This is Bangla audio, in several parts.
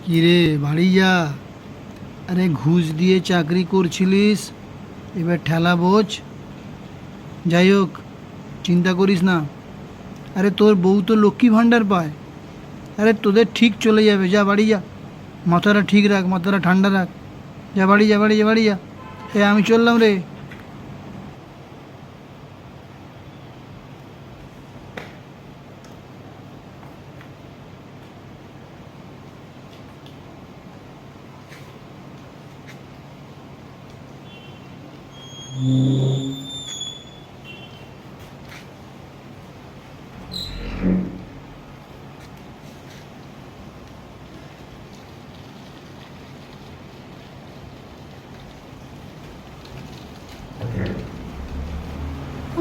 কিরে বাড়ি যা। আরে ঘুষ দিয়ে চাকরি করছিলিস, এবার ঠেলা বোঝ। যাই হোক, চিন্তা করিস না। আরে তোর বউ তো লক্ষ্মী ভাণ্ডার পায়। আরে তোদের ঠিক চলে যাবে, যা বাড়ি যা। মাথাটা ঠিক রাখ, মাথাটা ঠান্ডা রাখ। যা বাড়ি যা, বাড়ি যা, বাড়ি যা। আমি চললাম রে।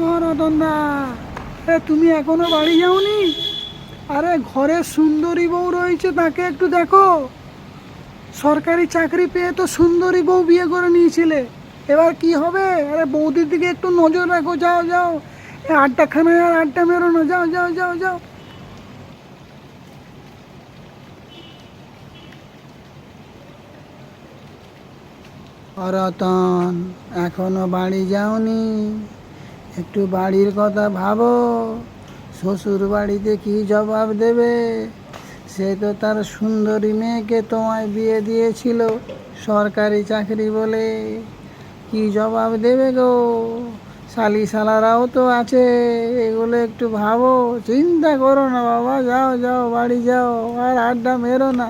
ও রতনদা, তুমি এখনো বাড়ি যাওনি? আরে ঘরে সুন্দরী বউ রয়েছে, তাকে একটু দেখো। সরকারি চাকরি পেয়ে তো সুন্দরী বউ বিয়ে করে নিয়েছিলে, এবার কি হবে? আরে বৌদির দিকে একটু নজর রাখো, যাও যাও। আড্ডাখানায় আর আড্ডা মেরো না, যাও যাও যাও যাও। রতন, এখনো বাড়ি যাওনি? একটু বাড়ির কথা ভাবো। শ্বশুর বাড়িতে কি জবাব দেবে? সে তো তার সুন্দরী মেয়েকে তোমায় বিয়ে দিয়েছিল সরকারি চাকরি বলে। কি জবাব দেবে গো? শালিশালারাও তো আছে, এগুলো একটু ভাবো। চিন্তা করো না বাবা, যাও যাও, বাড়ি যাও, আর আড্ডা মেরো না।